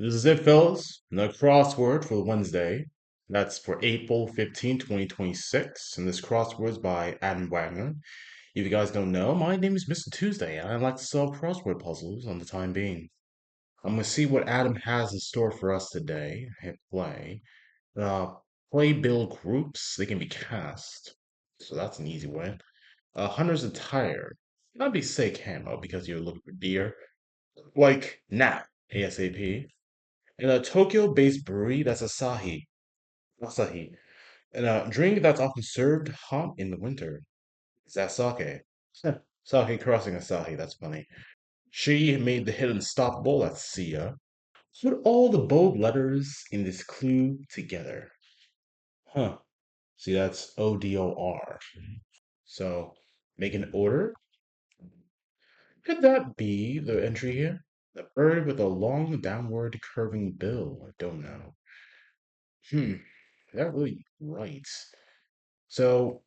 This is it, fellas. The crossword for Wednesday. That's for April 15, 2026. And this crossword is by Adam Wagner. If you guys don't know, my name is Mr. Tuesday, and I like to solve crossword puzzles on the time being. I'm going to see what Adam has in store for us today. Hit play. Uh, Play build groups. They can be cast. So that's an easy one. Hunter's attire. Not be say camo because you're looking for deer. Like now, ASAP. In a Tokyo-based brewery, that's Asahi. Asahi. And a drink that's often served hot in the winter. Is that sake? Sake crossing Asahi, that's funny. She made the hit unstoppable, that's Sia. Put all the bold letters in this clue together. Huh. See, that's ODOR. So, make an order. Could that be the entry here? The bird with a long downward curving bill. I don't know. Hmm. That really right. So,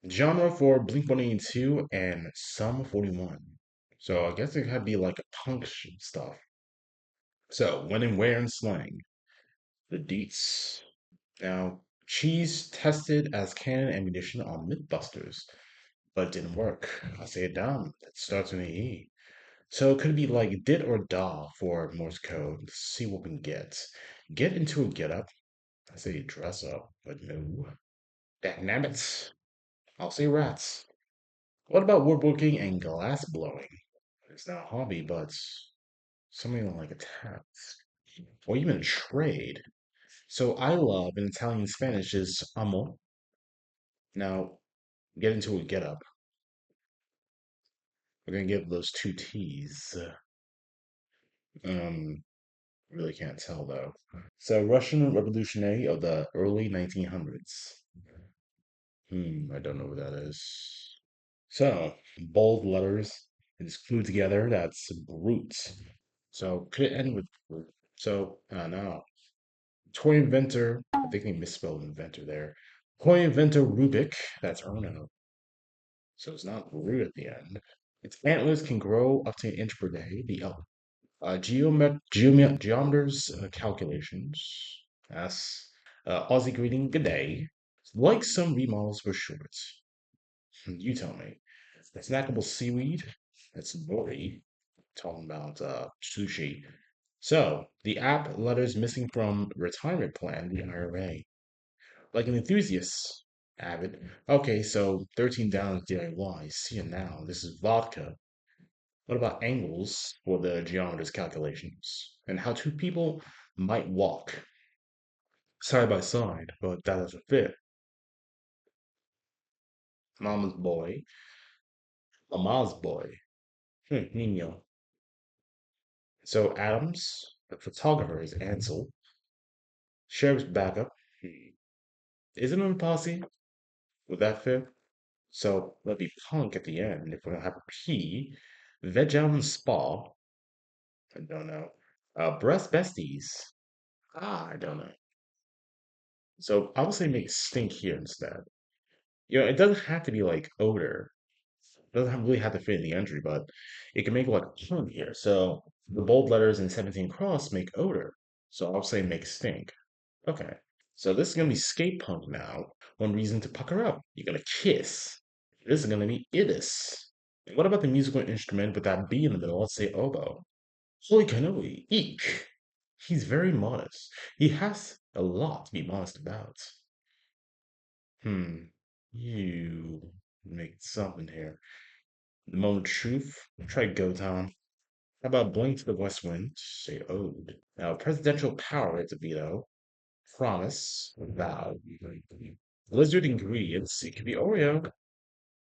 genre for Blink 182 and Sum 41. So, I guess it could be like a punk stuff. So, when and where in slang, the deets. Now, cheese tested as cannon ammunition on Mythbusters, but it didn't work. I say it down. It starts with an E. So, it could be like dit or da for Morse code. Let's see what we can get. Get into a get up. I say dress up, but no. Dagnabbits. I'll say rats. What about woodworking and glass blowing? It's not a hobby, but something like a task, or even a trade. So I love in Italian and Spanish is amo. Now, get into a get up. We're gonna give those two T's. Um, really can't tell though. So Russian revolutionary of the early 1900s. I don't know what that is. So bold letters and just clue together. That's brute. So could it end with brute? So no. Toy inventor, I think they misspelled inventor there. Toy inventor Rubik, that's Erno. So it's not root at the end. Its antlers can grow up to an inch per day. The geometers calculations. Yes. Aussie greeting, good day. Like some remodels for short. You tell me. The snackable seaweed, that's nori. Talking about sushi. So, the app letters missing from retirement plan, the IRA. Like an enthusiast, avid. Okay, so 13 down is DIY. See it now. This is vodka. What about angles for the geometer's calculations? And how two people might walk side by side, but that doesn't fit. Mama's boy, Mama's boy. Nino. So Adams, the photographer, is Ansel. Sheriff's backup. Isn't it a posse? Would that fit? So let me punk at the end. If we're gonna have a P, veg out and spa. I don't know. Breast besties. I don't know. So I would say make stink here instead. It doesn't have to be like odor. It doesn't really have to fit in the entry, but it can make like a pun here. So the bold letters in 17 cross make odor. So I'll say make stink. Okay. So this is gonna be skate punk now. One reason to pucker up. You're gonna kiss. This is gonna be itis. And what about the musical instrument with that B in the middle? Let's say oboe. Holy cannoli, eek. He's very modest. He has a lot to be modest about. Hmm. You make something here. The moment of truth. Try go time. How about blink to the west wind? Say ode. Now presidential power it's a veto. Promise. Vow. Blizzard ingredients. It could be Oreo.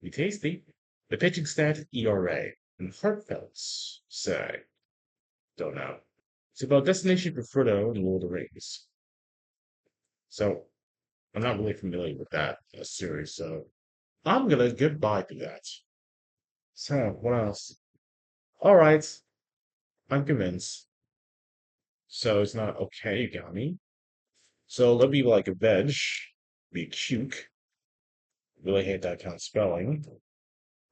Be tasty. The pitching stat ERA. And heartfelt. Say. Don't know. It's about Destination for Frodo and Lord of the Rings. So I'm not really familiar with that series, so I'm gonna goodbye to that. So what else? All right, I'm convinced. So it's not okay, you got me. So let me like a veg, be cute. Really hate that kind of spelling.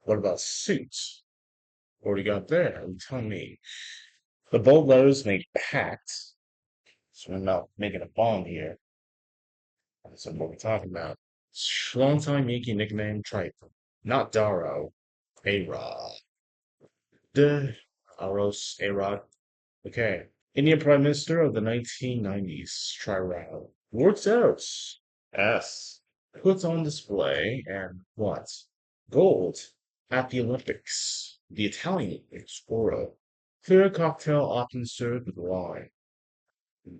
What about suit? What do you got there? You tell me. The bold letters make pact. So we're not making a bomb here. That's what we're talking about. Long time Yankee nickname Tripe. Not Darrow. A-Rod. The Aros A-Rod. Okay. Indian Prime Minister of the 1990s. Try Rao. Works out. S. Puts on display and what? Gold at the Olympics. The Italian Olympics. Oro. Clear cocktail often served with wine.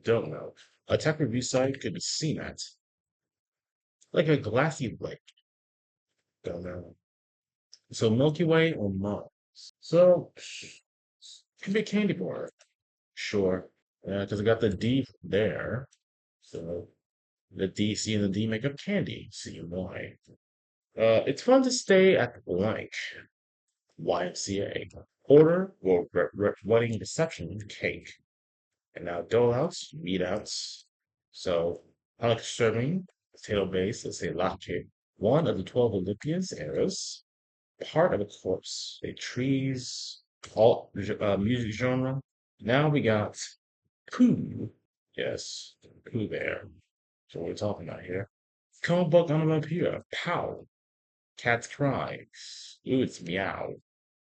Don't know. A tech review site could be seen at. Like a glassy lake. Don't know. So Milky Way or Mars? So could be a candy bar. Sure. Yeah, because I got the D there. So the D, C, and the D make up candy. C and Y. It's fun to stay at the blank. YMCA. Order or wedding reception cake. And now dough-outs, meat-outs. So I like serving potato base, let's say latte. One of the 12 Olympians eras. Part of a corpse. A trees, all music genre. Now we got Pooh. Yes, Pooh Bear. So what we're talking about here. Comic book onomatopoeia. Pow. Cat's cry. Ooh, it's meow.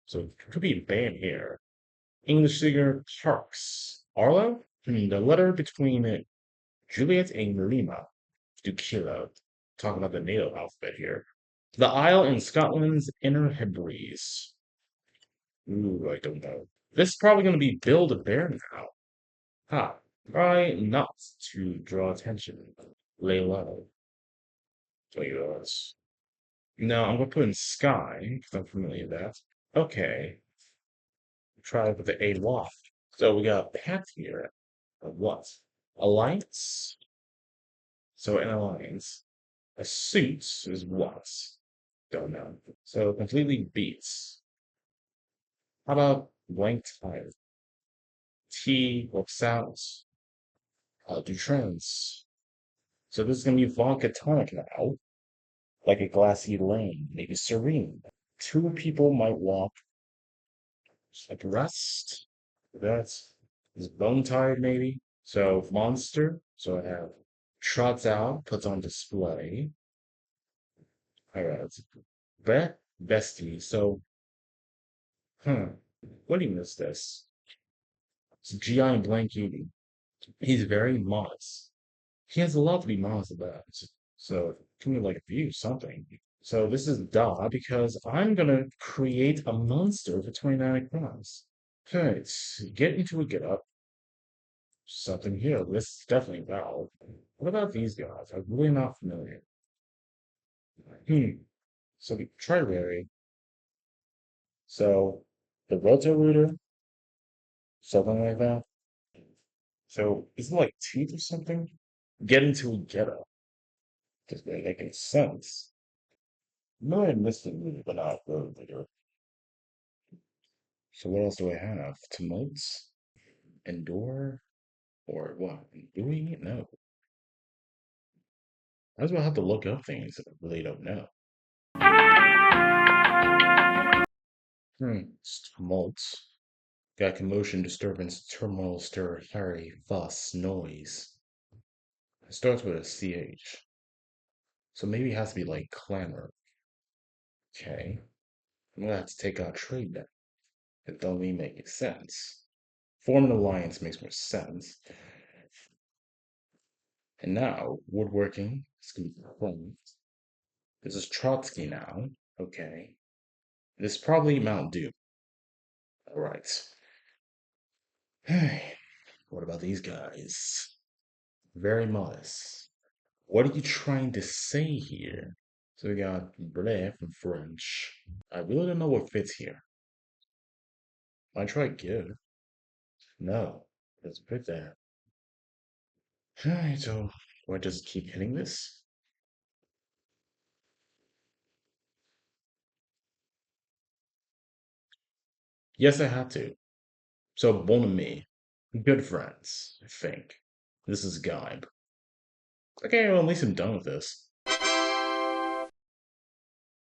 So it could be a band here. English singer Parks. Arlo? The letter between Juliet and Lima. Do kilo. Talking about the NATO alphabet here. The Isle in Scotland's Inner Hebrides. Ooh, I don't know. This is probably going to be Build a Bear now. Ha. Try not to draw attention. Lay low. $20. No, I'm going to put in Sky, because I'm familiar with that. Okay. Try with the A loft. So we got Pat here. Of what? Alliance? So an alliance. A suit is what? Don't know. So completely beats. How about blank tire? T works out. Do trends. So this is gonna be vodka tonic now, like a glassy lane, maybe serene. Two people might walk abreast. That's is bone tired maybe. So monster. So I have trots out, puts on display. All right. Bestie. So, what do you miss this? It's GI and Blanky. He's very modest. He has a lot to be modest about. So, can we like view something? So this is Da because I'm gonna create a monster for 29 across. Okay, get into a get up. Something here. This is definitely valid. What about these guys? I'm really not familiar. Hmm. So we try Rary. So the Roto Rooter, something like that. So is it like teeth or something? Get into a get up. Just really making sense. No, I missed it, really, but not really bigger. So what else do I have? Tumults? Endure? Or what? Doing it? No. I was gonna have to look up things that I really don't know. Tumult. Got commotion, disturbance, turmoil, stir, hurry, fuss, noise. It starts with a CH. So maybe it has to be like clamor. Okay. I'm gonna have to take out trade then. It don't really make sense. Form an alliance makes more sense. And now, woodworking is gonna be fun. This is Trotsky now. Okay. This is probably Mount Doom. Alright. Hey, what about these guys? Very modest. What are you trying to say here? So we got bleh from French. I really don't know what fits here. I try give. No, doesn't fit there. Alright, so do I just keep hitting this? Yes, I have to. So bon ami. Good friends, I think. This is Gaib. Okay, well at least I'm done with this.